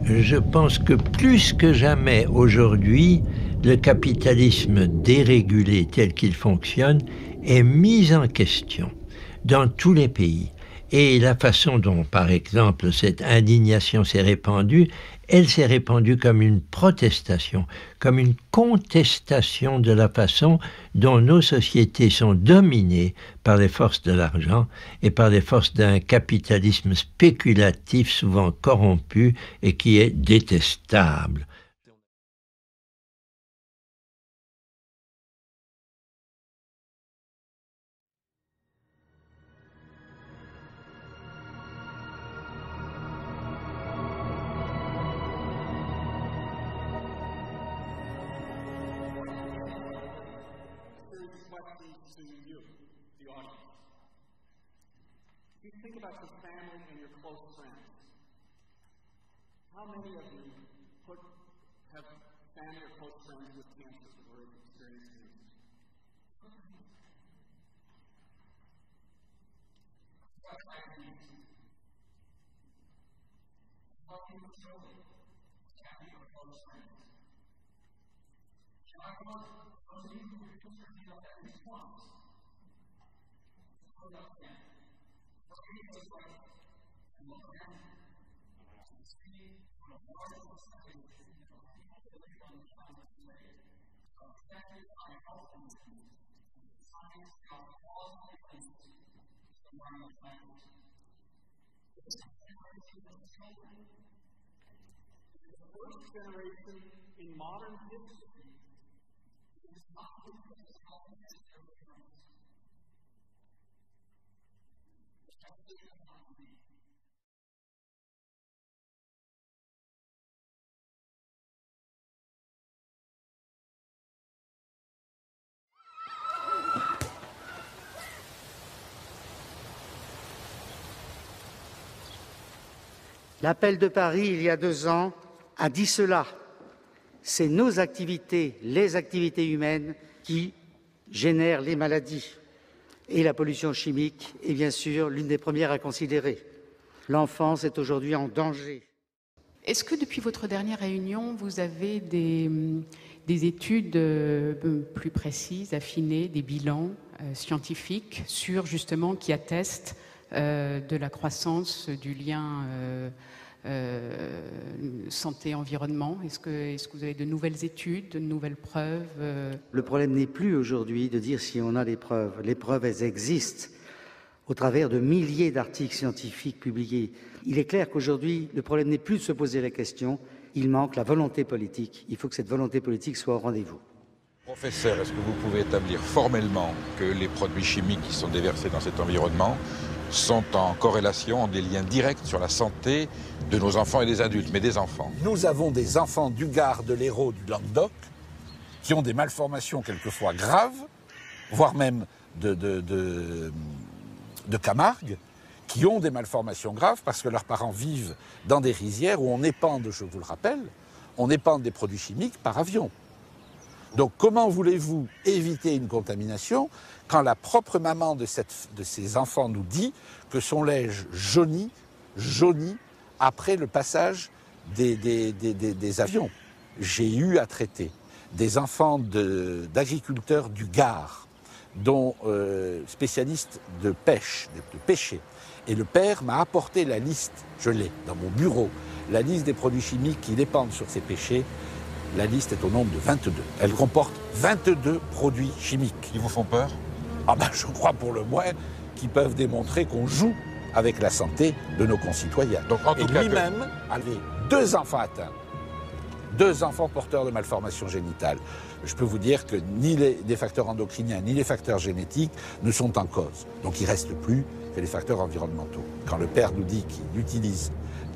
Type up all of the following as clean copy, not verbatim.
Je pense que plus que jamais aujourd'hui, le capitalisme dérégulé tel qu'il fonctionne est mis en question dans tous les pays. Et la façon dont, par exemple, cette indignation s'est répandue, elle s'est répandue comme une protestation, comme une contestation de la façon dont nos sociétés sont dominées par les forces de l'argent et par les forces d'un capitalisme spéculatif souvent corrompu et qui est détestable. Think about your family and your close friends. How many of you have family or close friends with cancer or have experienced cancer? How can you show family or close friends? I want those of you who feel that response. Hold up again. Jesus like, and look down. See, on a large society, live on the Chinese way, affected by health conditions, science out all differences among the families. This generation of children is the first generation in modern history that is not because of health as their parents. L'appel de Paris, il y a 2 ans, a dit cela. C'est nos activités, les activités humaines, qui génèrent les maladies. Et la pollution chimique est bien sûr l'une des premières à considérer. L'enfance est aujourd'hui en danger. Est-ce que depuis votre dernière réunion, vous avez des études plus précises, affinées, des bilans scientifiques sur justement qui attestent de la croissance du lien santé-environnement? Est-ce que vous avez de nouvelles études, de nouvelles preuves? Le problème n'est plus aujourd'hui de dire si on a des preuves. Les preuves, elles existent au travers de milliers d'articles scientifiques publiés. Il est clair qu'aujourd'hui, le problème n'est plus de se poser la question, il manque la volonté politique. Il faut que cette volonté politique soit au rendez-vous. Professeur, est-ce que vous pouvez établir formellement que les produits chimiques qui sont déversés dans cet environnement sont en corrélation, ont des liens directs sur la santé de nos enfants et des adultes, mais des enfants? Nous avons des enfants du Gard, de l'Hérault, du Languedoc, qui ont des malformations quelquefois graves, voire même de Camargue, qui ont des malformations graves parce que leurs parents vivent dans des rizières où on épande, je vous le rappelle, on épande des produits chimiques par avion. Donc comment voulez-vous éviter une contamination quand la propre maman de ces enfants nous dit que son lait jaunit après le passage des avions? J'ai eu à traiter des enfants d'agriculteurs du Gard, dont spécialistes de pêche, de pêcher. Et le père m'a apporté la liste, je l'ai dans mon bureau, la liste des produits chimiques qui dépendent sur ces pêchers. La liste est au nombre de 22. Elle comporte 22 produits chimiques. Qui vous font peur? Je crois pour le moins qu'ils peuvent démontrer qu'on joue avec la santé de nos concitoyens. Donc, en tout cas, lui-même avait 2 enfants atteints, 2 enfants porteurs de malformations génitales. Je peux vous dire que ni les facteurs endocriniens ni les facteurs génétiques ne sont en cause. Donc il ne reste plus que les facteurs environnementaux. Quand le père nous dit qu'il utilise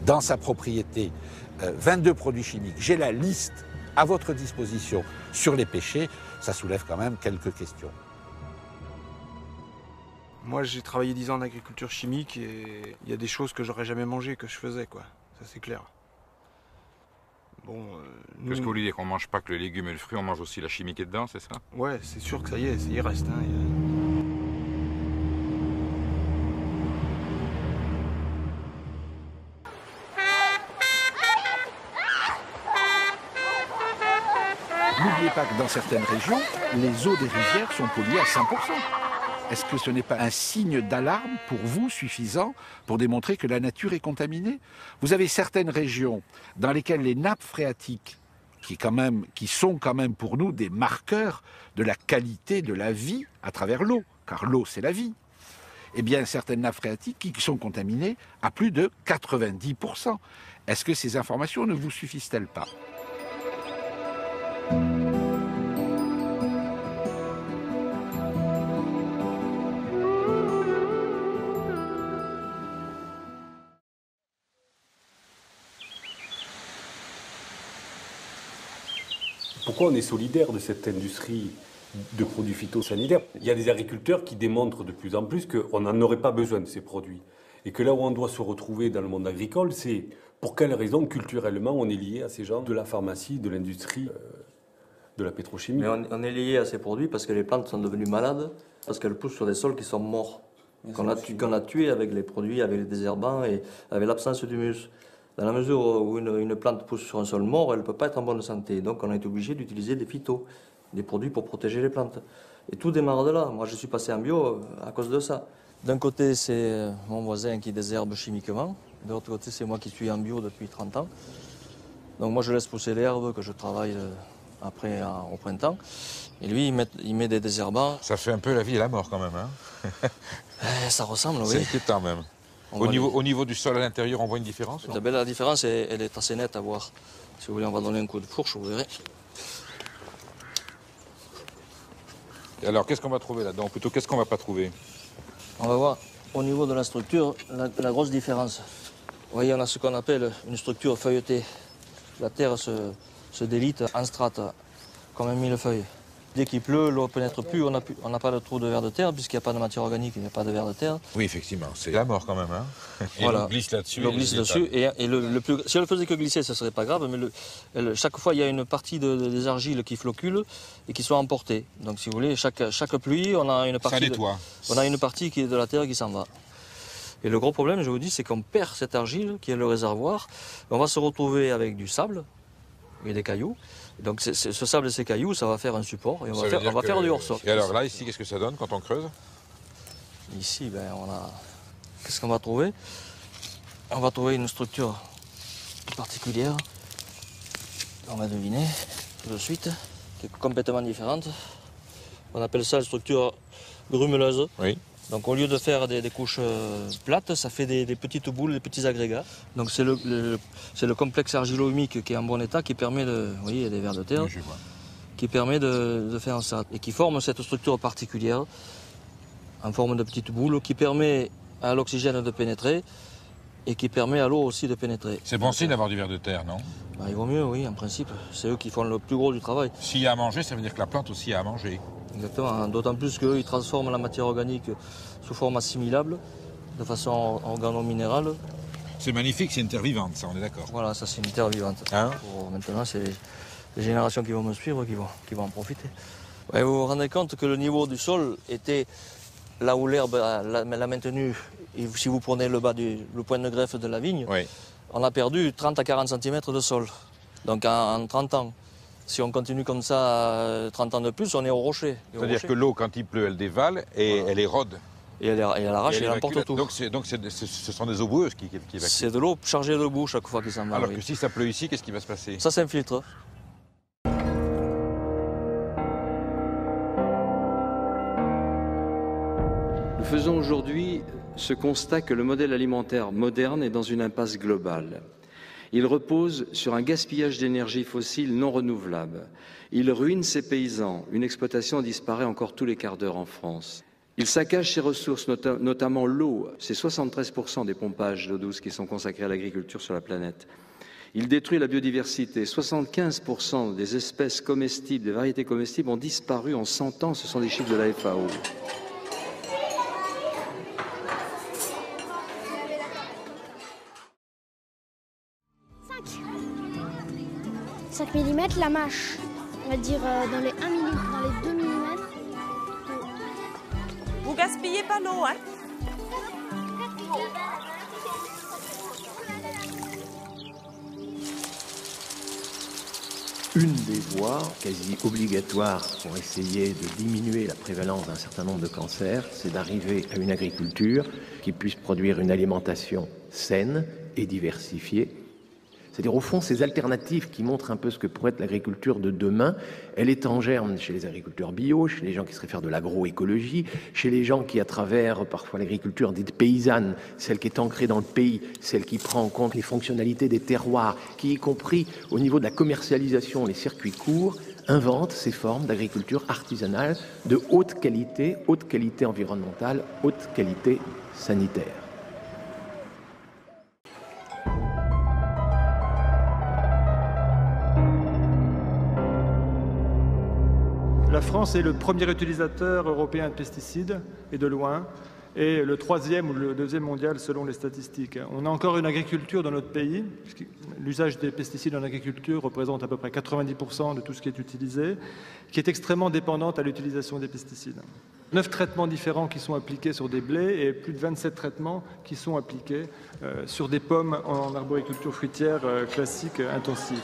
dans sa propriété 22 produits chimiques, j'ai la liste à votre disposition sur les pêchers, ça soulève quand même quelques questions. Moi, j'ai travaillé 10 ans en agriculture chimique et il y a des choses que j'aurais jamais mangées que je faisais, quoi. Ça, c'est clair. Bon, Qu'est-ce que vous voulez dire, qu'on ne mange pas que le légume et le fruit, on mange aussi la chimie qui est dedans, c'est ça? Ouais, c'est sûr que ça y est, il reste. Hein, N'oubliez pas que dans certaines régions, les eaux des rivières sont polluées à 100%. Est-ce que ce n'est pas un signe d'alarme pour vous suffisant pour démontrer que la nature est contaminée? Vous avez certaines régions dans lesquelles les nappes phréatiques, qui sont quand même pour nous des marqueurs de la qualité de la vie à travers l'eau, car l'eau c'est la vie, eh bien certaines nappes phréatiques qui sont contaminées à plus de 90%. Est-ce que ces informations ne vous suffisent-elles pas? Pourquoi on est solidaire de cette industrie de produits phytosanitaires? Il y a des agriculteurs qui démontrent de plus en plus qu'on n'en aurait pas besoin de ces produits. Et que là où on doit se retrouver dans le monde agricole, c'est pour quelles raisons culturellement on est lié à ces gens de la pharmacie, de l'industrie, de la pétrochimie. Mais on est lié à ces produits parce que les plantes sont devenues malades, parce qu'elles poussent sur des sols qui sont morts, qu'on a tués avec les produits, avec les désherbants et avec l'absence d'humus. Dans la mesure où une plante pousse sur un sol mort, elle ne peut pas être en bonne santé. Donc on a été obligé d'utiliser des phytos, des produits pour protéger les plantes. Et tout démarre de là. Moi je suis passé en bio à cause de ça. D'un côté c'est mon voisin qui désherbe chimiquement, de l'autre côté c'est moi qui suis en bio depuis 30 ans. Donc moi je laisse pousser l'herbe que je travaille après au printemps. Et lui il met des désherbants. Ça fait un peu la vie et la mort quand même, hein? Ça ressemble, oui. C'est inquiétant même. Au niveau du sol à l'intérieur, on voit une différence? La différence, elle est assez nette à voir. Si vous voulez, on va donner un coup de fourche, vous verrez. Et alors, qu'est-ce qu'on va trouver là-dedans? Plutôt, qu'est-ce qu'on va pas trouver? On va voir, au niveau de la structure, la grosse différence. Vous voyez, on a ce qu'on appelle une structure feuilletée. La terre se délite en strates, comme un millefeuille. Dès qu'il pleut, l'eau ne pénètre plus, on n'a pas de trou de vers de terre, puisqu'il n'y a pas de matière organique, il n'y a pas de vers de terre. Oui, effectivement, c'est la mort quand même. Hein. Et voilà. l'eau glisse là-dessus. L'eau glisse dessus, si elle ne faisait que glisser, ça ne serait pas grave, mais chaque fois, il y a une partie des argiles qui floculent et qui sont emportées. Donc, si vous voulez, chaque pluie, on a une partie, ça nettoie. On a une partie qui est de la terre qui s'en va. Et le gros problème, je vous dis, c'est qu'on perd cette argile, qui est le réservoir. On va se retrouver avec du sable et des cailloux. Donc ce sable et ces cailloux, ça va faire un support et on va faire du hors-sol. Et alors là, ici, qu'est-ce que ça donne quand on creuse? Ici, on a... Qu'est-ce qu'on va trouver? On va trouver une structure particulière. On va deviner tout de suite, qui est complètement différente. On appelle ça la structure grumeleuse. Oui. Donc au lieu de faire des couches plates, ça fait des petites boules, des petits agrégats. Donc c'est le complexe argilo-humique qui est en bon état qui permet de... Vous voyez, il y a des vers de terre. Oui, je vois. Qui permet de faire ça. Et qui forme cette structure particulière en forme de petites boules qui permet à l'oxygène de pénétrer et qui permet à l'eau aussi de pénétrer. C'est bon signe d'avoir du ver de terre, non? Il vaut mieux, oui, en principe. C'est eux qui font le plus gros du travail. S'il y a à manger, ça veut dire que la plante aussi a à manger. Exactement, d'autant plus qu'eux, ils transforment la matière organique sous forme assimilable, de façon organo-minérale. C'est magnifique, c'est une terre vivante, ça, on est d'accord. Voilà, ça c'est une terre vivante. Hein? Maintenant, c'est les générations qui vont me suivre qui vont en profiter. Ouais, vous vous rendez compte que le niveau du sol était là où l'herbe l'a maintenu. Et si vous prenez le point de greffe de la vigne, oui. On a perdu 30 à 40 cm de sol. Donc en 30 ans. Si on continue comme ça 30 ans de plus, on est au rocher. C'est-à-dire que l'eau, quand il pleut, elle dévale et elle érode. Et elle arrache et elle emporte tout. Donc ce sont des eaux boueuses qui évacuent. C'est de l'eau chargée de boue chaque fois qu'ils s'en va. Alors que si ça pleut ici, qu'est-ce qui va se passer? Ça s'infiltre. Nous faisons aujourd'hui ce constat que le modèle alimentaire moderne est dans une impasse globale. Il repose sur un gaspillage d'énergie fossile non renouvelable. Il ruine ses paysans. Une exploitation disparaît encore tous les quarts d'heure en France. Il saccage ses ressources, notamment l'eau. C'est 73% des pompages d'eau douce qui sont consacrés à l'agriculture sur la planète. Il détruit la biodiversité. 75% des espèces comestibles, des variétés comestibles ont disparu en 100 ans. Ce sont des chiffres de la FAO. 5 mm la mâche, on va dire dans les 1 mm, dans les 2 mm. Vous gaspillez pas l'eau, hein? une des voies quasi obligatoires pour essayer de diminuer la prévalence d'un certain nombre de cancers, c'est d'arriver à une agriculture qui puisse produire une alimentation saine et diversifiée. C'est-à-dire, au fond, ces alternatives qui montrent un peu ce que pourrait être l'agriculture de demain, elle est en germe chez les agriculteurs bio, chez les gens qui seraient faire de l'agroécologie, chez les gens qui, à travers parfois l'agriculture dite paysanne, celle qui est ancrée dans le pays, celle qui prend en compte les fonctionnalités des terroirs, qui, y compris au niveau de la commercialisation, les circuits courts, inventent ces formes d'agriculture artisanale de haute qualité environnementale, haute qualité sanitaire. La France est le premier utilisateur européen de pesticides, et de loin, et le troisième ou le deuxième mondial selon les statistiques. On a encore une agriculture dans notre pays, l'usage des pesticides en agriculture représente à peu près 90% de tout ce qui est utilisé, qui est extrêmement dépendante à l'utilisation des pesticides. 9 traitements différents qui sont appliqués sur des blés et plus de 27 traitements qui sont appliqués sur des pommes en arboriculture fruitière classique intensive.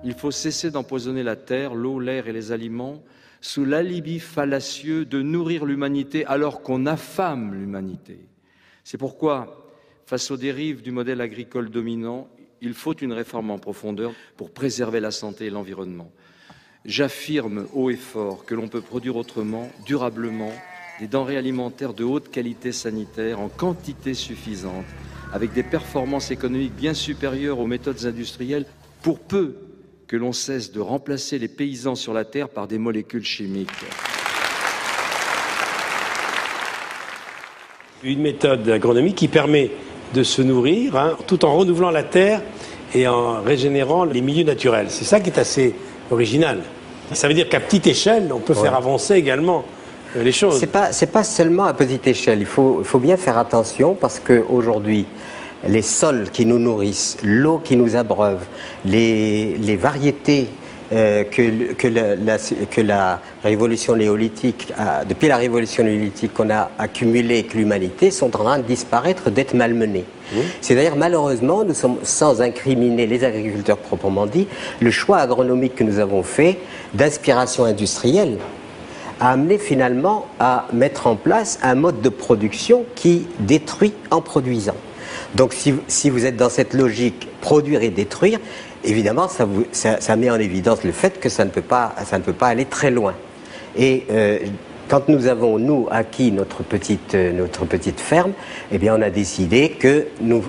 Il faut cesser d'empoisonner la terre, l'eau, l'air et les aliments sous l'alibi fallacieux de nourrir l'humanité alors qu'on affame l'humanité. C'est pourquoi, face aux dérives du modèle agricole dominant, il faut une réforme en profondeur pour préserver la santé et l'environnement. J'affirme haut et fort que l'on peut produire autrement, durablement, des denrées alimentaires de haute qualité sanitaire en quantité suffisante, avec des performances économiques bien supérieures aux méthodes industrielles, pour peu que l'on cesse de remplacer les paysans sur la terre par des molécules chimiques. Une méthode agronomique qui permet de se nourrir tout en renouvelant la terre et en régénérant les milieux naturels. C'est ça qui est assez original. Ça veut dire qu'à petite échelle, on peut faire avancer également les choses. C'est pas seulement à petite échelle. Il faut bien faire attention parce qu'aujourd'hui, les sols qui nous nourrissent, l'eau qui nous abreuve, les variétés que la révolution néolithique, depuis la révolution néolithique qu'on a accumulée avec l'humanité, sont en train de disparaître, d'être malmenées. C'est d'ailleurs malheureusement, nous sommes, sans incriminer les agriculteurs proprement dit, le choix agronomique que nous avons fait d'inspiration industrielle a amené finalement à mettre en place un mode de production qui détruit en produisant. Donc si vous êtes dans cette logique produire et détruire, évidemment ça met en évidence le fait que ça ne peut pas aller très loin. Et quand nous avons, nous, acquis notre petite ferme, eh bien on a décidé que nous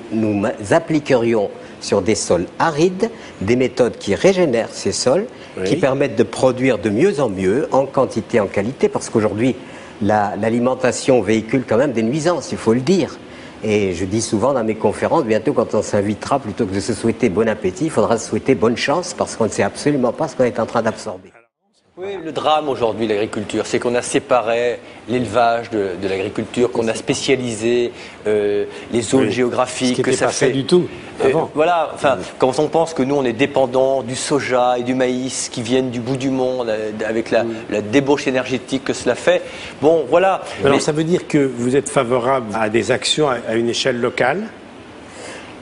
appliquerions sur des sols arides des méthodes qui régénèrent ces sols, qui permettent de produire de mieux en mieux, en quantité, en qualité, parce qu'aujourd'hui l'alimentation véhicule quand même des nuisances, il faut le dire. Et je dis souvent dans mes conférences, bientôt quand on s'invitera, plutôt que de se souhaiter bon appétit, il faudra se souhaiter bonne chance parce qu'on ne sait absolument pas ce qu'on est en train d'absorber. Oui, le drame aujourd'hui de l'agriculture, c'est qu'on a séparé l'élevage de l'agriculture, qu'on a spécialisé les zones géographiques, que ça fait du tout avant. Voilà, enfin, quand on pense que nous on est dépendant du soja et du maïs qui viennent du bout du monde avec la débauche énergétique que cela fait, bon voilà. Alors ça veut dire que vous êtes favorable à des actions à une échelle locale?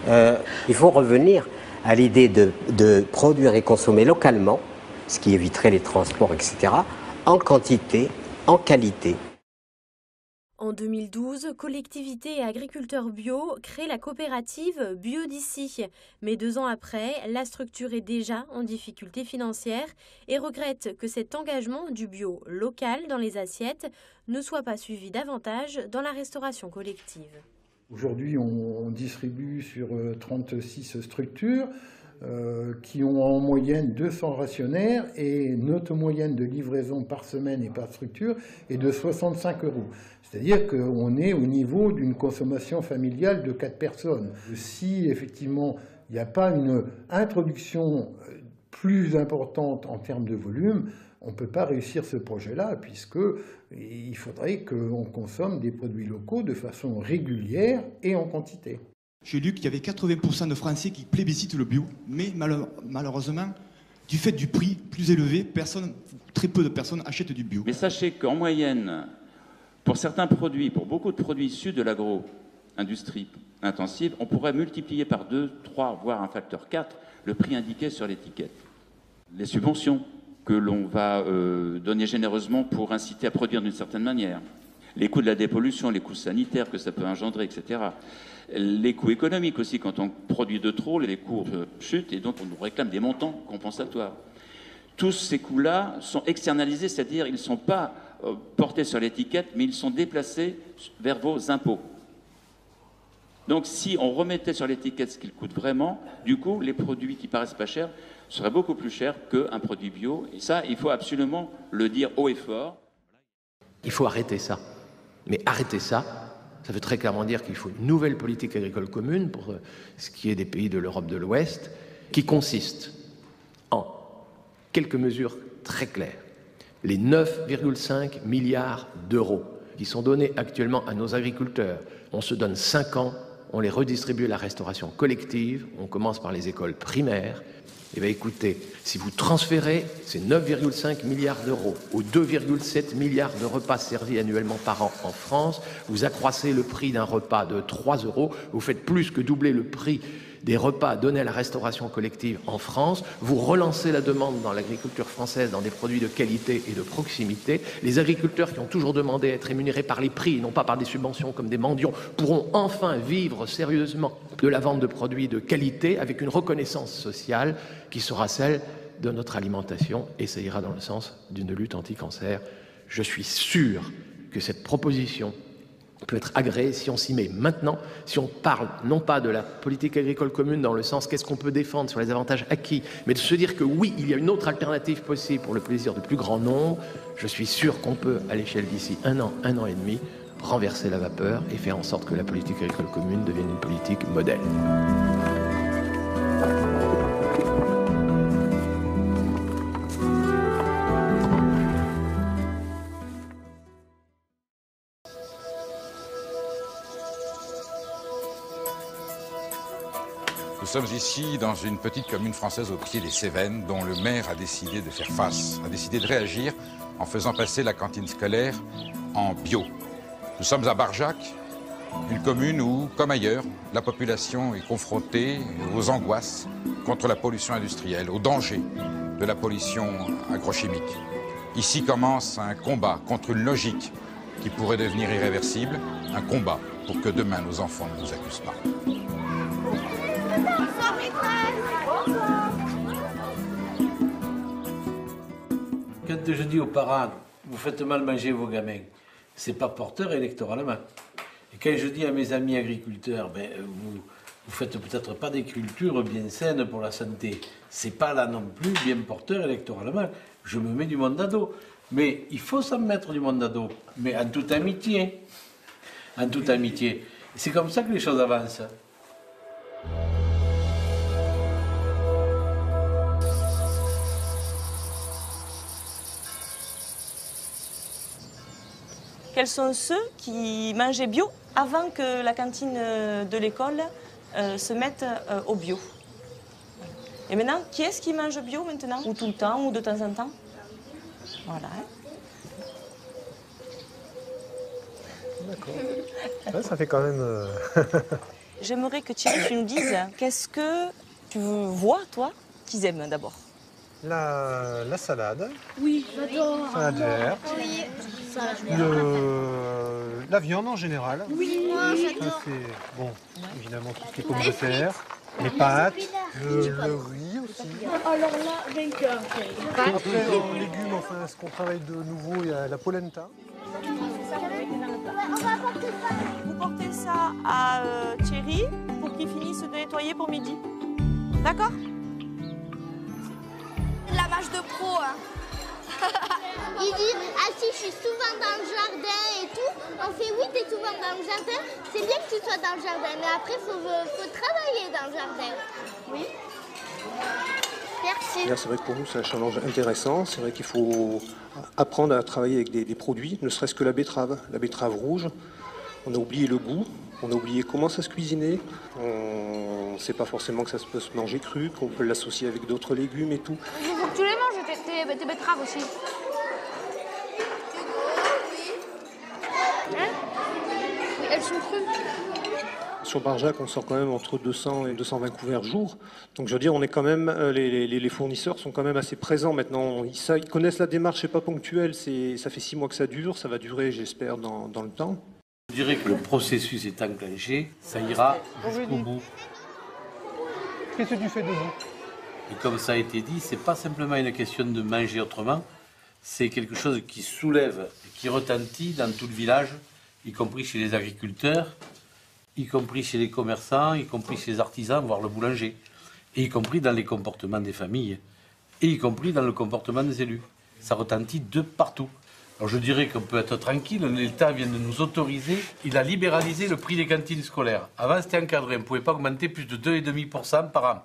Il faut revenir à l'idée de produire et consommer localement, ce qui éviterait les transports, etc., en quantité, en qualité. En 2012, collectivités et agriculteurs bio créent la coopérative Bio d'ici. Mais 2 ans après, la structure est déjà en difficulté financière et regrette que cet engagement du bio local dans les assiettes ne soit pas suivi davantage dans la restauration collective. Aujourd'hui, on distribue sur 36 structures. qui ont en moyenne 200 rationnaires et notre moyenne de livraison par semaine et par structure est de 65 €. C'est-à-dire qu'on est au niveau d'une consommation familiale de 4 personnes. Si effectivement il n'y a pas une introduction plus importante en termes de volume, on ne peut pas réussir ce projet-là, puisqu'il faudrait qu'on consomme des produits locaux de façon régulière et en quantité. J'ai lu qu'il y avait 80% de Français qui plébiscitent le bio, mais malheureusement, du fait du prix plus élevé, très peu de personnes achètent du bio. Mais sachez qu'en moyenne, pour certains produits, pour beaucoup de produits issus de l'agro-industrie intensive, on pourrait multiplier par 2, 3, voire un facteur 4 le prix indiqué sur l'étiquette. Les subventions que l'on va donner généreusement pour inciter à produire d'une certaine manière, les coûts de la dépollution, les coûts sanitaires que ça peut engendrer, etc. Les coûts économiques aussi, quand on produit de trop, les coûts chutent et donc on nous réclame des montants compensatoires. Tous ces coûts-là sont externalisés, c'est-à-dire ils ne sont pas portés sur l'étiquette, mais ils sont déplacés vers vos impôts. Donc si on remettait sur l'étiquette ce qu'il coûte vraiment, du coup, les produits qui paraissent pas chers seraient beaucoup plus chers qu'un produit bio. Et ça, il faut absolument le dire haut et fort. Il faut arrêter ça. Mais arrêter ça, ça veut très clairement dire qu'il faut une nouvelle politique agricole commune pour ce qui est des pays de l'Europe de l'Ouest, qui consiste en quelques mesures très claires. Les 9,5 milliards d'euros qui sont donnés actuellement à nos agriculteurs, on se donne 5 ans, on les redistribue à la restauration collective, on commence par les écoles primaires. Eh bien écoutez, si vous transférez ces 9,5 milliards d'euros aux 2,7 milliards de repas servis annuellement par an en France, vous accroissez le prix d'un repas de 3 €, vous faites plus que doubler le prix des repas donnés à la restauration collective en France, vous relancez la demande dans l'agriculture française dans des produits de qualité et de proximité. Les agriculteurs qui ont toujours demandé à être rémunérés par les prix, non pas par des subventions comme des mendiants, pourront enfin vivre sérieusement de la vente de produits de qualité avec une reconnaissance sociale qui sera celle de notre alimentation et ça ira dans le sens d'une lutte anti-cancer. Je suis sûr que cette proposition peut être agréé si on s'y met maintenant, si on parle non pas de la politique agricole commune dans le sens qu'est-ce qu'on peut défendre sur les avantages acquis, mais de se dire que oui, il y a une autre alternative possible pour le plaisir du plus grand nombre. Je suis sûr qu'on peut, à l'échelle d'ici un an et demi, renverser la vapeur et faire en sorte que la politique agricole commune devienne une politique modèle. Nous sommes ici dans une petite commune française au pied des Cévennes dont le maire a décidé de faire face, a décidé de réagir en faisant passer la cantine scolaire en bio. Nous sommes à Barjac, une commune où, comme ailleurs, la population est confrontée aux angoisses contre la pollution industrielle, aux dangers de la pollution agrochimique. Ici commence un combat contre une logique qui pourrait devenir irréversible, un combat pour que demain nos enfants ne nous accusent pas. Quand je dis aux parents, vous faites mal manger vos gamins, c'est pas porteur électoralement. Et quand je dis à mes amis agriculteurs, vous faites peut-être pas des cultures bien saines pour la santé, c'est pas là non plus bien porteur électoralement. Je me mets du monde à dos. Mais il faut s'en mettre du monde à dos, mais en toute amitié. En toute amitié. C'est comme ça que les choses avancent. Quels sont ceux qui mangeaient bio avant que la cantine de l'école se mette au bio? Et maintenant, qui est-ce qui mange bio maintenant? Ou tout le temps, ou de temps en temps? Voilà. D'accord. Ouais, ça fait quand même... J'aimerais que Thierry, tu nous dises qu'est-ce que tu vois, toi, qu'ils aiment d'abord? La salade. Oui, j'adore. Salade verte. Oui. La viande en général. Oui, moi j'adore. Bon, évidemment, tout ce qui est pommes de terre, les pâtes, le riz aussi. Alors là, vainqueur. Après, en légumes, enfin, ce qu'on travaille de nouveau, il y a la polenta. Vous portez ça à Thierry pour qu'il finisse de nettoyer pour midi. D'accord? la mâche de pro. Hein. Il dit, ah si, je suis souvent dans le jardin et tout. On fait, oui, t'es souvent dans le jardin. C'est bien que tu sois dans le jardin, mais après, faut travailler dans le jardin. Oui. Merci. C'est vrai que pour nous, c'est un challenge intéressant. C'est vrai qu'il faut apprendre à travailler avec des produits, ne serait-ce que la betterave rouge. On a oublié le goût, on a oublié comment ça se cuisinait. On ne sait pas forcément que ça peut se manger cru, qu'on peut l'associer avec d'autres légumes et tout. Il faut que tu les manges, tes betteraves aussi. Hein? Oui, elles sont crues. Sur Barjac, on sort quand même entre 200 et 220 couverts jour. Donc je veux dire, on est quand même, les fournisseurs sont quand même assez présents maintenant. Ils connaissent la démarche, c'est pas ponctuel, ça fait 6 mois que ça dure, ça va durer, j'espère, dans le temps. Je dirais que le processus est enclenché, ça ira jusqu'au bout. Qu'est-ce que tu fais debout? Et comme ça a été dit, c'est pas simplement une question de manger autrement, c'est quelque chose qui soulève, qui retentit dans tout le village, y compris chez les agriculteurs, y compris chez les commerçants, y compris chez les artisans, voire le boulanger, et y compris dans les comportements des familles, et y compris dans le comportement des élus. Ça retentit de partout. Alors je dirais qu'on peut être tranquille, l'État vient de nous autoriser, il a libéralisé le prix des cantines scolaires. Avant c'était encadré, on ne pouvait pas augmenter plus de 2,5% par an.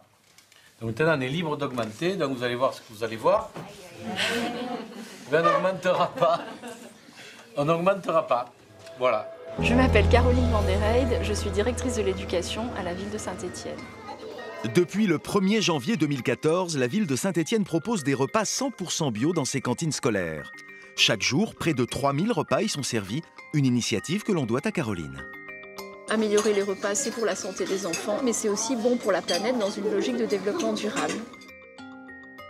Donc maintenant on est libre d'augmenter, donc vous allez voir ce que vous allez voir. Mais on n'augmentera pas. On n'augmentera pas. Voilà. Je m'appelle Caroline Van der Heyde, je suis directrice de l'éducation à la ville de Saint-Étienne. Depuis le 1er janvier 2014, la ville de Saint-Étienne propose des repas 100% bio dans ses cantines scolaires. Chaque jour, près de 3000 repas y sont servis, une initiative que l'on doit à Caroline. Améliorer les repas, c'est pour la santé des enfants, mais c'est aussi bon pour la planète dans une logique de développement durable.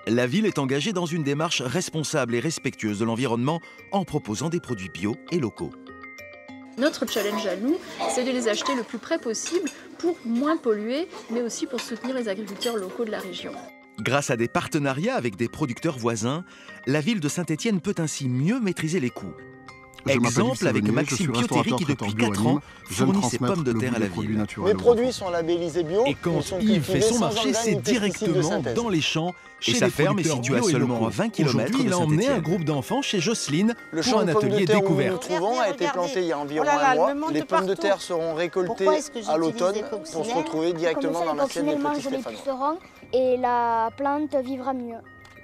La ville est engagée dans une démarche responsable et respectueuse de l'environnement en proposant des produits bio et locaux. Notre challenge à nous, c'est de les acheter le plus près possible pour moins polluer, mais aussi pour soutenir les agriculteurs locaux de la région. Grâce à des partenariats avec des producteurs voisins, la ville de Saint-Étienne peut ainsi mieux maîtriser les coûts. Exemple avec Maxime Piotéry qui depuis 4 ans fournit ses pommes de terre à la ville. Mes produits sont labellisés bio. Et quand Yves fait son marché, c'est directement dans les champs. Et sa ferme est située à seulement 20 km de Saint-Étienne. Il a emmené un groupe d'enfants chez Jocelyne pour un atelier découverte. Le champ de pommes de terre où nous nous trouvons a été planté il y a environ un mois. Les pommes de terre seront récoltées à l'automne pour se retrouver directement dans l'assiette des petits Stéphanois. Et la plante vivra mieux.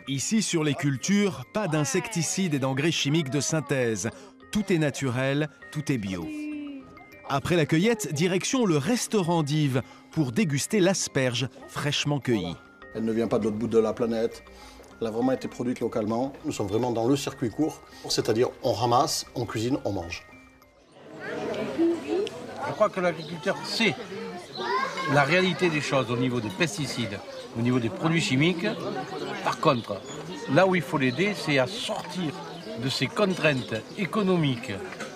Ici, sur les cultures, pas d'insecticides et d'engrais chimiques de synthèse. Tout est naturel, tout est bio. Après la cueillette, direction le restaurant d'Yves pour déguster l'asperge fraîchement cueillie. Elle ne vient pas de l'autre bout de la planète. Elle a vraiment été produite localement. Nous sommes vraiment dans le circuit court, c'est-à-dire on ramasse, on cuisine, on mange. Je crois que l'agriculteur sait la réalité des choses au niveau des pesticides, au niveau des produits chimiques. Par contre, là où il faut l'aider, c'est à sortir de ces contraintes économiques,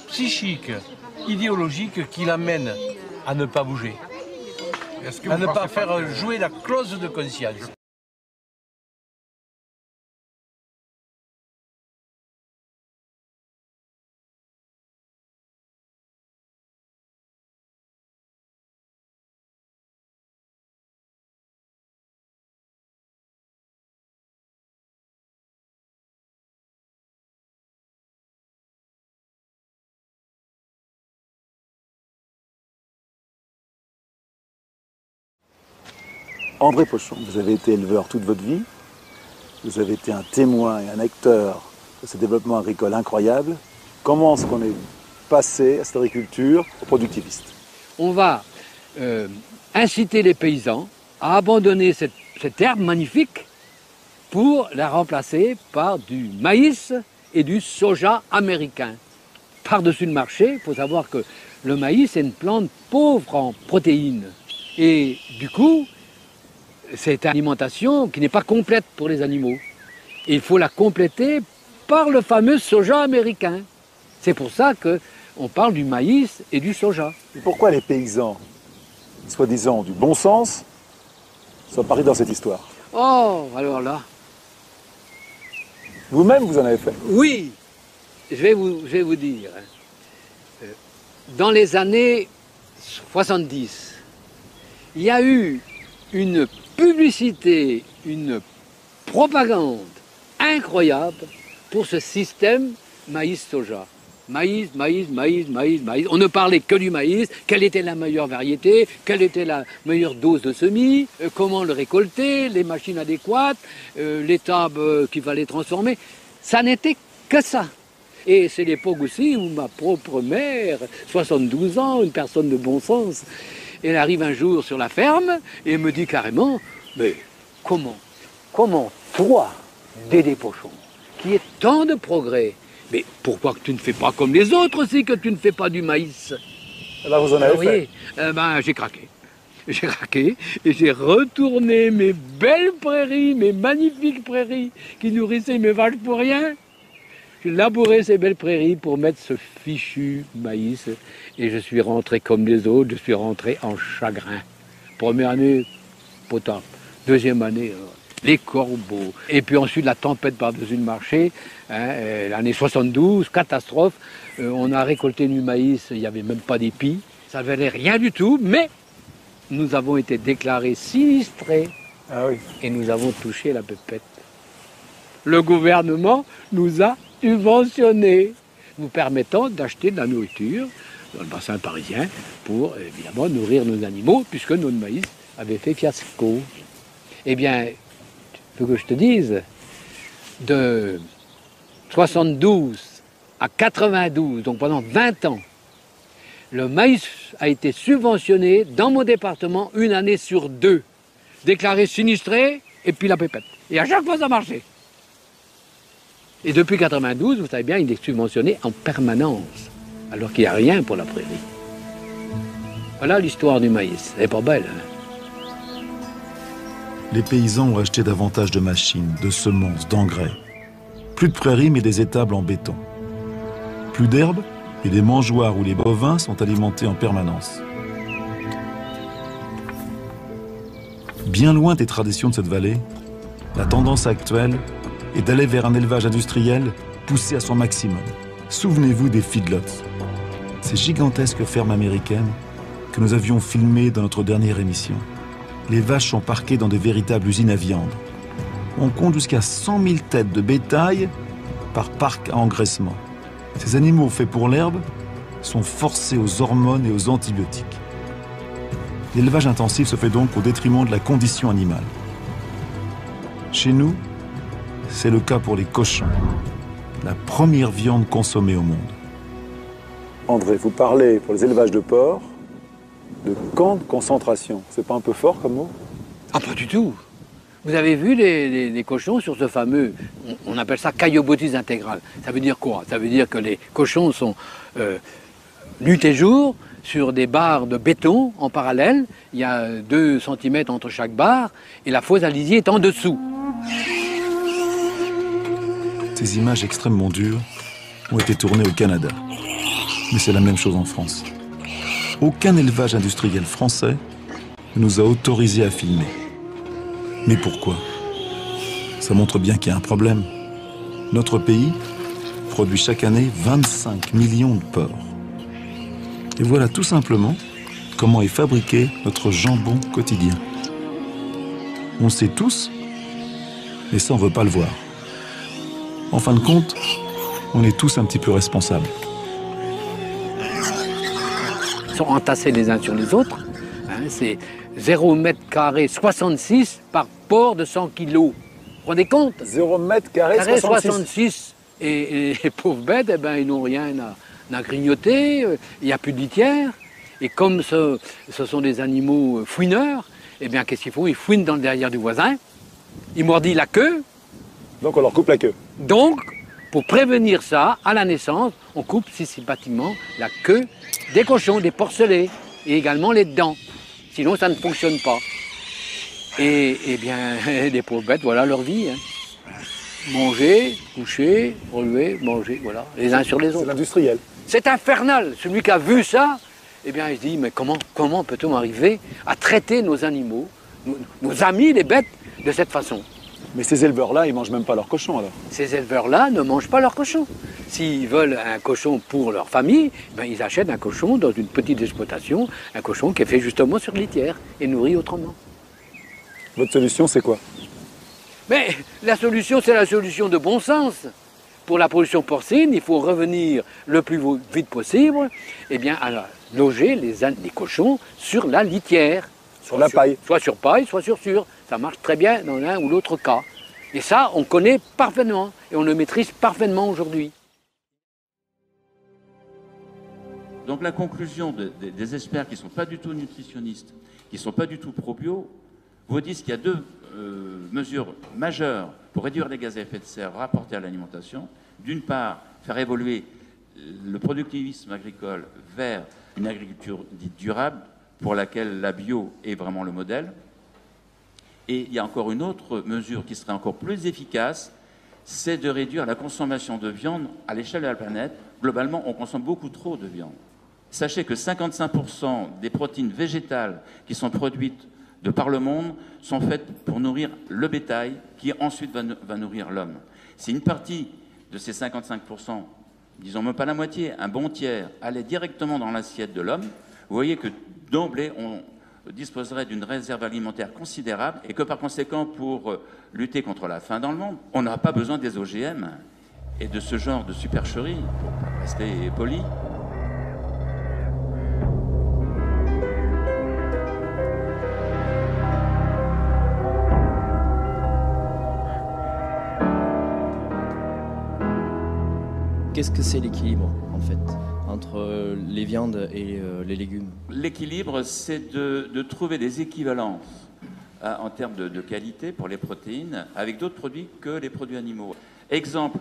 psychiques, idéologiques qui l'amènent à ne pas bouger, à ne pas faire jouer la clause de conscience. André Pochon, vous avez été éleveur toute votre vie, vous avez été un témoin et un acteur de ce développement agricole incroyable. Comment est-ce qu'on est passé à cette agriculture au productiviste? On va inciter les paysans à abandonner cette herbe magnifique pour la remplacer par du maïs et du soja américain. Par-dessus le marché, il faut savoir que le maïs est une plante pauvre en protéines. Et du coup, c'est une alimentation qui n'est pas complète pour les animaux. Et il faut la compléter par le fameux soja américain. C'est pour ça qu'on parle du maïs et du soja. Et pourquoi les paysans, soi-disant du bon sens, sont apparus dans cette histoire? Oh, alors là... Vous-même, vous en avez fait? Oui, je vais vous dire. Dans les années 70, il y a eu une publicité, une propagande incroyable pour ce système maïs-soja. Maïs, maïs, maïs, maïs, maïs. On ne parlait que du maïs, quelle était la meilleure variété, quelle était la meilleure dose de semis, comment le récolter, les machines adéquates, l'étable qu'il fallait transformer. Ça n'était que ça. Et c'est l'époque aussi où ma propre mère, 72 ans, une personne de bon sens, elle arrive un jour sur la ferme et me dit carrément, mais comment toi, Dédé Pochon, qui est tant de progrès, mais pourquoi que tu ne fais pas comme les autres aussi, que tu ne fais pas du maïs? Là, vous en avez fait. J'ai craqué. J'ai craqué et j'ai retourné mes belles prairies, mes magnifiques prairies qui nourrissaient mes vaches pour rien. J'ai labouré ces belles prairies pour mettre ce fichu maïs et je suis rentré comme les autres, je suis rentré en chagrin. Première année, potable. Deuxième année, les corbeaux. Et puis ensuite la tempête par-dessus le marché, l'année 72, catastrophe. On a récolté du maïs, il n'y avait même pas d'épis. Ça ne valait rien du tout, mais nous avons été déclarés sinistrés. Ah oui. Et nous avons touché la pépette. Le gouvernement nous a subventionnés, nous permettant d'acheter de la nourriture dans le bassin parisien pour évidemment nourrir nos animaux, puisque notre maïs avait fait fiasco. Eh bien, il faut que je te dise, de 72 à 92, donc pendant 20 ans, le maïs a été subventionné dans mon département une année sur 2, déclaré sinistré et puis la pépette. Et à chaque fois ça marchait. Et depuis 92, vous savez bien, il est subventionné en permanence, alors qu'il n'y a rien pour la prairie. Voilà l'histoire du maïs. Elle n'est pas belle, hein? Les paysans ont acheté davantage de machines, de semences, d'engrais. Plus de prairies, mais des étables en béton. Plus d'herbes, et les mangeoires où les bovins sont alimentés en permanence. Bien loin des traditions de cette vallée, la tendance actuelle est d'aller vers un élevage industriel poussé à son maximum. Souvenez-vous des feedlots, ces gigantesques fermes américaines que nous avions filmées dans notre dernière émission. Les vaches sont parquées dans de véritables usines à viande. On compte jusqu'à 100 000 têtes de bétail par parc à engraissement. Ces animaux faits pour l'herbe sont forcés aux hormones et aux antibiotiques. L'élevage intensif se fait donc au détriment de la condition animale. Chez nous, c'est le cas pour les cochons, la première viande consommée au monde. André, vous parlez pour les élevages de porcs de camps de concentration. C'est pas un peu fort comme mot? Ah, pas du tout. Vous avez vu les cochons sur ce fameux, on appelle ça caillebotis intégral. Ça veut dire quoi? Ça veut dire que les cochons sont nuit et jour sur des barres de béton en parallèle. Il y a 2 cm entre chaque barre et la fosse à lisier est en dessous. Ces images extrêmement dures ont été tournées au Canada. Mais c'est la même chose en France. Aucun élevage industriel français ne nous a autorisés à filmer. Mais pourquoi? Ça montre bien qu'il y a un problème. Notre pays produit chaque année 25 millions de porcs. Et voilà tout simplement comment est fabriqué notre jambon quotidien. On le sait tous, mais ça on ne veut pas le voir. En fin de compte, on est tous un petit peu responsables. Ils sont entassés les uns sur les autres. Hein, c'est 0 mètre carré 66 par porc de 100 kilos. Vous vous rendez compte? 0 mètre carré 66. Et les pauvres bêtes, ils n'ont rien à grignoter, il n'y a plus de litière. Et comme ce sont des animaux fouineurs, qu'est-ce qu'ils font? Ils fouinent dans le derrière du voisin, ils mordillent la queue. Donc on leur coupe la queue. Donc, pour prévenir ça, à la naissance, on coupe systématiquement la queue des cochons, des porcelets, et également les dents. Sinon, ça ne fonctionne pas. Et les pauvres bêtes, voilà leur vie. Hein. Manger, coucher, relever, manger, voilà, les uns sur les autres. C'est l'industriel. C'est infernal. Celui qui a vu ça, il se dit, mais comment peut-on arriver à traiter nos animaux, nos amis, les bêtes, de cette façon? Mais ces éleveurs-là, ils ne mangent même pas leurs cochons alors? Ces éleveurs-là ne mangent pas leurs cochons. S'ils veulent un cochon pour leur famille, ils achètent un cochon dans une petite exploitation, un cochon qui est fait justement sur litière et nourri autrement. Votre solution, c'est quoi? Mais la solution, c'est la solution de bon sens. Pour la pollution porcine, il faut revenir le plus vite possible à loger les cochons sur la litière. Sur la paille. Soit sur paille, soit sur sûr. Ça marche très bien dans l'un ou l'autre cas. Et ça, on connaît parfaitement et on le maîtrise parfaitement aujourd'hui. Donc la conclusion des experts qui ne sont pas du tout nutritionnistes, qui ne sont pas du tout pro-bio, vous disent qu'il y a deux mesures majeures pour réduire les gaz à effet de serre rapportés à l'alimentation. D'une part, faire évoluer le productivisme agricole vers une agriculture dite durable, pour laquelle la bio est vraiment le modèle. Et il y a encore une autre mesure qui serait encore plus efficace, c'est de réduire la consommation de viande à l'échelle de la planète. Globalement, on consomme beaucoup trop de viande. Sachez que 55% des protéines végétales qui sont produites de par le monde sont faites pour nourrir le bétail qui ensuite va nourrir l'homme. Si une partie de ces 55%, disons même pas la moitié, un bon tiers, allait directement dans l'assiette de l'homme, vous voyez que d'emblée, on disposerait d'une réserve alimentaire considérable et que par conséquent, pour lutter contre la faim dans le monde, on n'aura pas besoin des OGM et de ce genre de supercherie, pour rester poli. Qu'est-ce que c'est l'équilibre, en fait, entre les viandes et les légumes? L'équilibre, c'est de trouver des équivalences en termes de qualité pour les protéines avec d'autres produits que les produits animaux. Exemple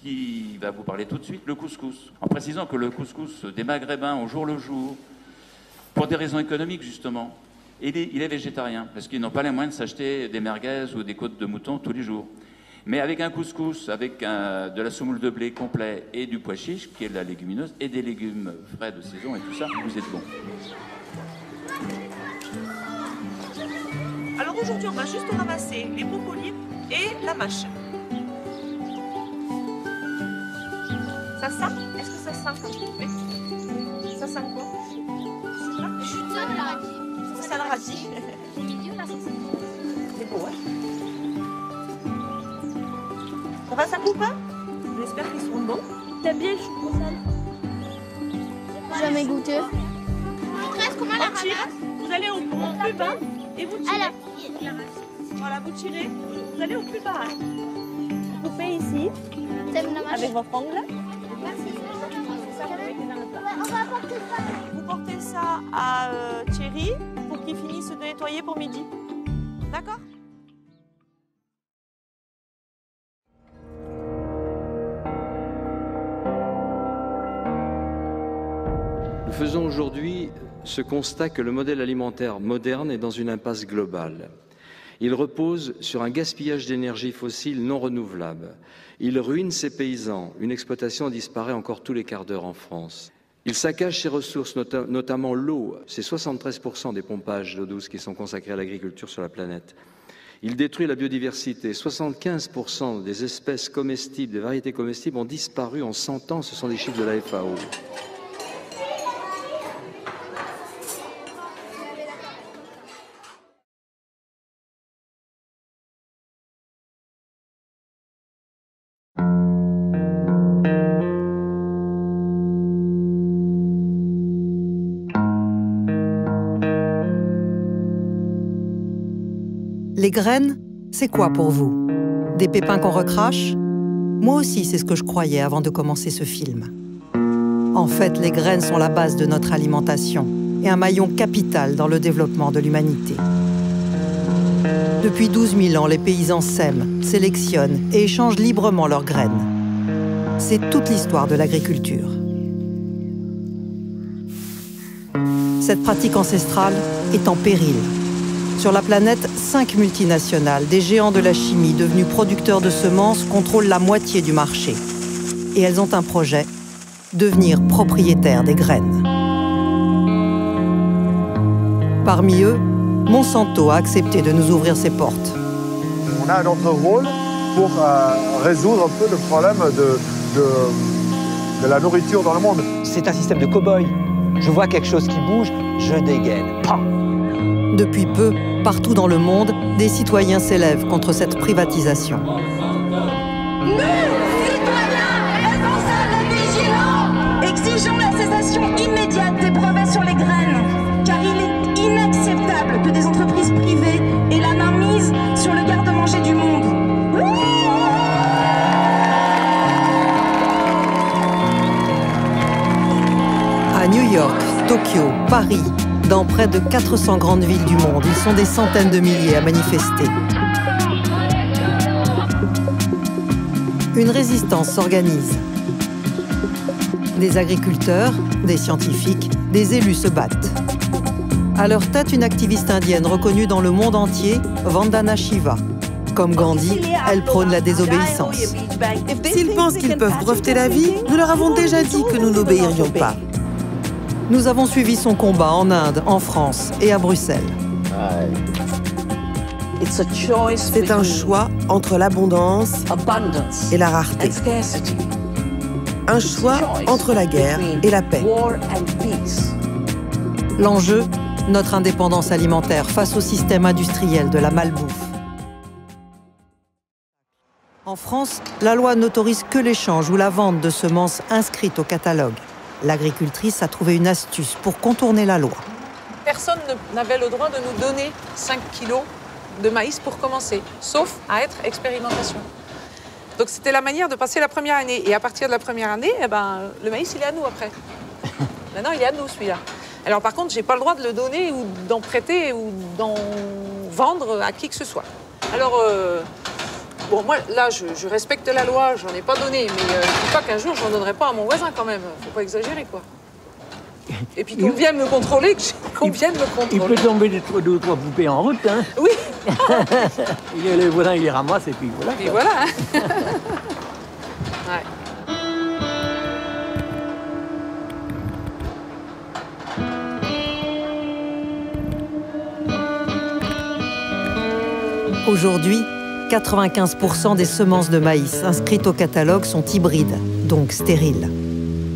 qui va vous parler tout de suite, le couscous. En précisant que le couscous des Maghrébins au jour le jour, pour des raisons économiques justement, il est végétarien, parce qu'ils n'ont pas les moyens de s'acheter des merguez ou des côtes de mouton tous les jours. Mais avec un couscous, avec de la semoule de blé complet et du pois chiche, qui est de la légumineuse, et des légumes frais de saison et tout ça, vous êtes bon. Alors aujourd'hui, on va juste ramasser les brocolis et la mâche. Ça sent? Est-ce que ça sent quand tu fais? Ça sent quoi? Ça sent le radis. Au milieu, là, ça sent. C'est beau, hein? Ça va, ça coupe, hein? J'espère qu'ils seront bons. T'aimes bien le chou sale? Jamais goûté. Comment la ramasse? Vous allez au plus bas et vous tirez. Voilà, vous tirez. Vous allez au plus bas. Vous coupez ici avec votre ongle. Vous portez ça à Thierry pour qu'il finisse de nettoyer pour midi. D'accord? Nous faisons aujourd'hui ce constat que le modèle alimentaire moderne est dans une impasse globale. Il repose sur un gaspillage d'énergie fossile non renouvelable. Il ruine ses paysans. Une exploitation disparaît encore tous les quarts d'heure en France. Il saccage ses ressources, notamment l'eau. C'est 73% des pompages d'eau douce qui sont consacrés à l'agriculture sur la planète. Il détruit la biodiversité. 75% des espèces comestibles, des variétés comestibles ont disparu en 100 ans. Ce sont des chiffres de la FAO. Les graines, c'est quoi pour vous? Des pépins qu'on recrache? Moi aussi, c'est ce que je croyais avant de commencer ce film. En fait, les graines sont la base de notre alimentation et un maillon capital dans le développement de l'humanité. Depuis 12 000 ans, les paysans sèment, sélectionnent et échangent librement leurs graines. C'est toute l'histoire de l'agriculture. Cette pratique ancestrale est en péril. Sur la planète, 5 multinationales, des géants de la chimie devenus producteurs de semences, contrôlent la moitié du marché. Et elles ont un projet, devenir propriétaires des graines. Parmi eux, Monsanto a accepté de nous ouvrir ses portes. On a notre rôle pour résoudre un peu le problème de la nourriture dans le monde. C'est un système de cow-boy. Je vois quelque chose qui bouge, je dégaine. Pam! Depuis peu, Partout dans le monde, des citoyens s'élèvent contre cette privatisation. Nous, citoyens responsables et vigilants, exigeons la cessation immédiate des brevets sur les graines, car il est inacceptable que des entreprises privées aient la main mise sur le garde-manger du monde. À New York, Tokyo, Paris, dans près de 400 grandes villes du monde, ils sont des centaines de milliers à manifester. Une résistance s'organise. Des agriculteurs, des scientifiques, des élus se battent. À leur tête, une activiste indienne reconnue dans le monde entier, Vandana Shiva. Comme Gandhi, elle prône la désobéissance. S'ils pensent qu'ils peuvent breveter la vie, nous leur avons déjà dit que nous n'obéirions pas. Nous avons suivi son combat en Inde, en France et à Bruxelles. C'est un choix entre l'abondance et la rareté. Un choix entre la guerre et la paix. L'enjeu, notre indépendance alimentaire face au système industriel de la malbouffe. En France, la loi n'autorise que l'échange ou la vente de semences inscrites au catalogue. L'agricultrice a trouvé une astuce pour contourner la loi. Personne n'avait le droit de nous donner 5 kilos de maïs pour commencer, sauf à être expérimentation. Donc c'était la manière de passer la première année. Et à partir de la première année, le maïs, il est à nous après. Maintenant, il est à nous, celui-là. Alors par contre, je n'ai pas le droit de le donner ou d'en prêter ou d'en vendre à qui que ce soit. Alors, bon, moi, là, je respecte la loi, j'en ai pas donné, mais je ne dis pas qu'un jour, j'en donnerai pas à mon voisin quand même. Faut pas exagérer, quoi. Et puis qu'on vienne me contrôler, qu'on vienne me contrôler. Il peut tomber deux ou trois poupées en route, hein. Oui. Le voisin, il les ramasse et puis voilà. Et voilà, hein. Ouais. Aujourd'hui, 95% des semences de maïs inscrites au catalogue sont hybrides, donc stériles.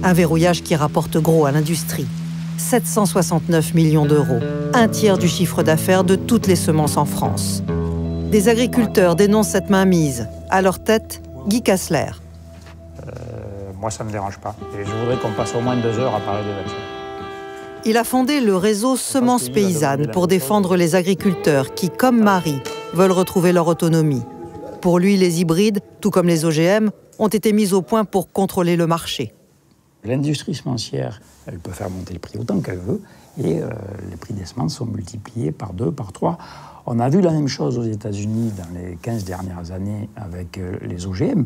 Un verrouillage qui rapporte gros à l'industrie. 769 millions d'euros, un tiers du chiffre d'affaires de toutes les semences en France. Des agriculteurs dénoncent cette mainmise. À leur tête, Guy Kassler. Moi, ça ne me dérange pas. Et je voudrais qu'on passe au moins 2 heures à parler de là-dessus. Il a fondé le réseau Semences Paysannes pour défendre les agriculteurs qui, comme Marie, veulent retrouver leur autonomie. Pour lui, les hybrides, tout comme les OGM, ont été mis au point pour contrôler le marché. L'industrie semencière, elle peut faire monter le prix autant qu'elle veut, et les prix des semences sont multipliés par 2, par 3. On a vu la même chose aux États-Unis dans les 15 dernières années avec les OGM,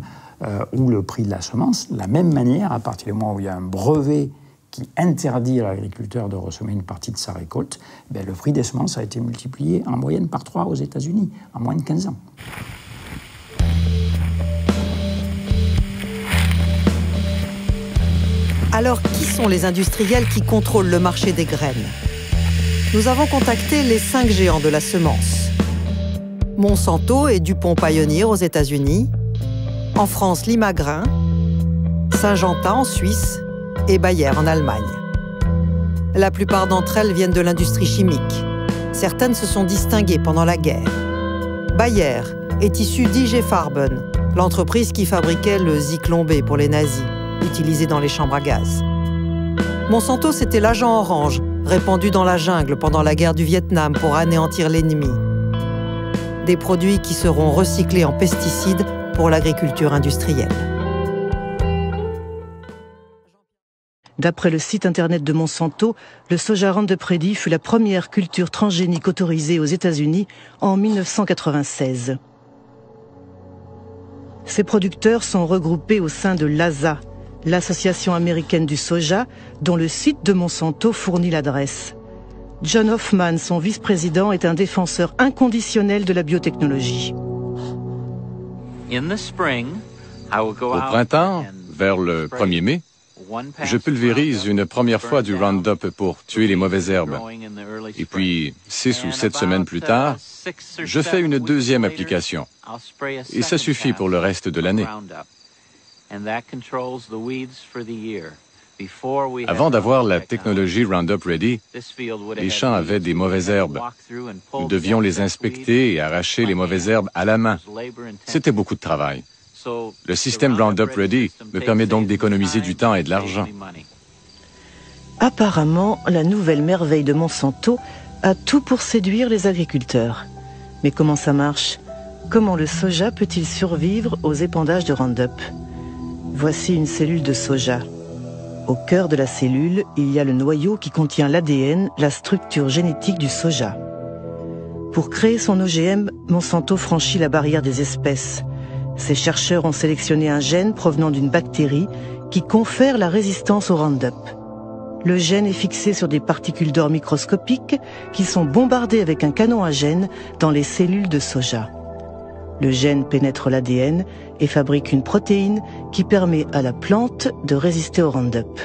où le prix de la semence, de la même manière, à partir du moment où il y a un brevet qui interdit à l'agriculteur de ressemer une partie de sa récolte, le prix des semences a été multiplié en moyenne par 3 aux États-Unis, en moins de 15 ans. Alors, qui sont les industriels qui contrôlent le marché des graines? Nous avons contacté les 5 géants de la semence. Monsanto et DuPont Pioneer aux États-Unis, en France Limagrain, Syngenta en Suisse et Bayer en Allemagne. La plupart d'entre elles viennent de l'industrie chimique. Certaines se sont distinguées pendant la guerre. Bayer est issue d'IG Farben, l'entreprise qui fabriquait le Zyklon B pour les nazis, utilisé dans les chambres à gaz. Monsanto, c'était l'agent orange, répandu dans la jungle pendant la guerre du Vietnam pour anéantir l'ennemi. Des produits qui seront recyclés en pesticides pour l'agriculture industrielle. D'après le site internet de Monsanto, le soja Roundup Ready fut la première culture transgénique autorisée aux États-Unis en 1996. Ces producteurs sont regroupés au sein de l'ASA, l'Association américaine du soja, dont le site de Monsanto fournit l'adresse. John Hoffman, son vice-président, est un défenseur inconditionnel de la biotechnologie. Au printemps, vers le 1er mai, je pulvérise une première fois du Roundup pour tuer les mauvaises herbes. Et puis, 6 ou 7 semaines plus tard, je fais une deuxième application. Et ça suffit pour le reste de l'année. Avant d'avoir la technologie Roundup Ready, les champs avaient des mauvaises herbes. Nous devions les inspecter et arracher les mauvaises herbes à la main. C'était beaucoup de travail. Le système Roundup Ready me permet donc d'économiser du temps et de l'argent. Apparemment, la nouvelle merveille de Monsanto a tout pour séduire les agriculteurs. Mais comment ça marche? Comment le soja peut-il survivre aux épandages de Roundup? Voici une cellule de soja. Au cœur de la cellule, il y a le noyau qui contient l'ADN, la structure génétique du soja. Pour créer son OGM, Monsanto franchit la barrière des espèces. Ses chercheurs ont sélectionné un gène provenant d'une bactérie qui confère la résistance au Roundup. Le gène est fixé sur des particules d'or microscopiques qui sont bombardées avec un canon à gènes dans les cellules de soja. Le gène pénètre l'ADN et fabrique une protéine qui permet à la plante de résister au Roundup.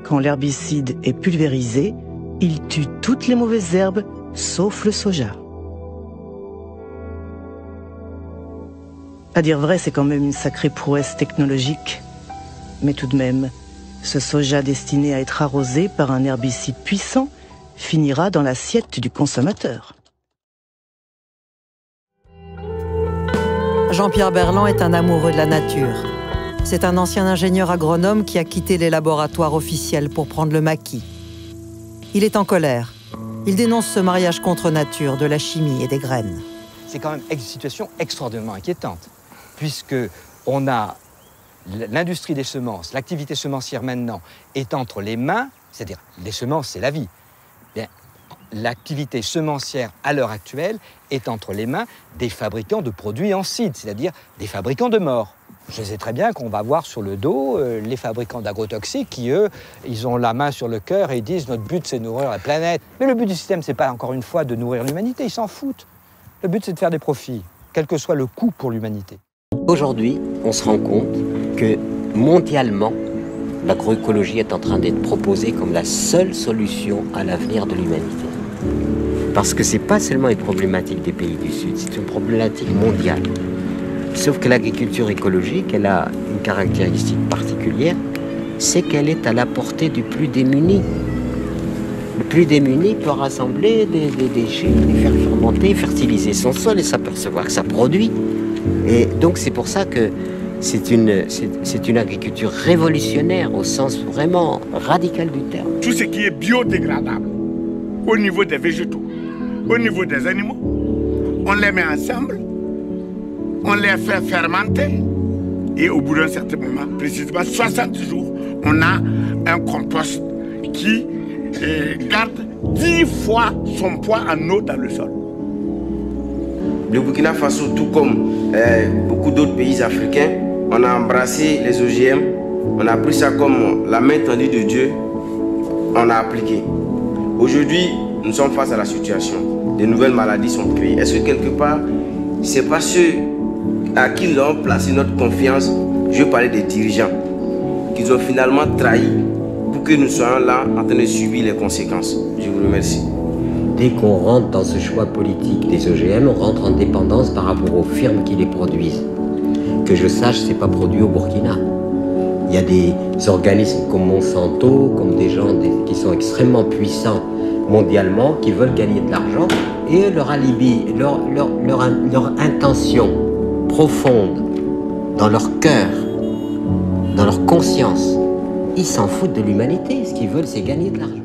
Quand l'herbicide est pulvérisé, il tue toutes les mauvaises herbes, sauf le soja. À dire vrai, c'est quand même une sacrée prouesse technologique. Mais tout de même, ce soja destiné à être arrosé par un herbicide puissant finira dans l'assiette du consommateur. Jean-Pierre Berland est un amoureux de la nature. C'est un ancien ingénieur agronome qui a quitté les laboratoires officiels pour prendre le maquis. Il est en colère. Il dénonce ce mariage contre nature de la chimie et des graines. C'est quand même une situation extraordinairement inquiétante, puisque on a l'industrie des semences, l'activité semencière maintenant est entre les mains, c'est-à-dire les semences, c'est la vie. Bien, l'activité semencière à l'heure actuelle est entre les mains des fabricants de produits en seed, c'est-à-dire des fabricants de morts. Je sais très bien qu'on va voir sur le dos les fabricants d'agrotoxiques qui, eux, ils ont la main sur le cœur et ils disent « notre but, c'est de nourrir la planète ». Mais le but du système, c'est pas encore une fois de nourrir l'humanité, ils s'en foutent. Le but, c'est de faire des profits, quel que soit le coût pour l'humanité. Aujourd'hui, on se rend compte que mondialement, l'agroécologie est en train d'être proposée comme la seule solution à l'avenir de l'humanité. Parce que ce n'est pas seulement une problématique des pays du Sud, c'est une problématique mondiale. Sauf que l'agriculture écologique, elle a une caractéristique particulière, c'est qu'elle est à la portée du plus démuni. Le plus démuni peut rassembler des déchets, les faire fermenter, fertiliser son sol et s'apercevoir que ça produit. Et donc c'est pour ça que c'est une agriculture révolutionnaire au sens vraiment radical du terme. Tout ce qui est biodégradable au niveau des végétaux, au niveau des animaux, on les met ensemble, on les fait fermenter et au bout d'un certain moment, précisément 60 jours, on a un compost qui garde 10 fois son poids en eau dans le sol. Le Burkina Faso, tout comme beaucoup d'autres pays africains, on a embrassé les OGM, on a pris ça comme la main tendue de Dieu, on a appliqué. Aujourd'hui, nous sommes face à la situation. De nouvelles maladies sont créées. Est-ce que quelque part, c'est pas ceux à qui nous avons placé notre confiance, je veux parler des dirigeants, qu'ils ont finalement trahi pour que nous soyons là en train de subir les conséquences. Je vous remercie. Dès qu'on rentre dans ce choix politique des OGM, on rentre en dépendance par rapport aux firmes qui les produisent. Que je sache, ce n'est pas produit au Burkina. Il y a des organismes comme Monsanto, comme des gens qui sont extrêmement puissants mondialement, qui veulent gagner de l'argent, et leur alibi, leur intention profonde, dans leur cœur, dans leur conscience, ils s'en foutent de l'humanité. Ce qu'ils veulent, c'est gagner de l'argent.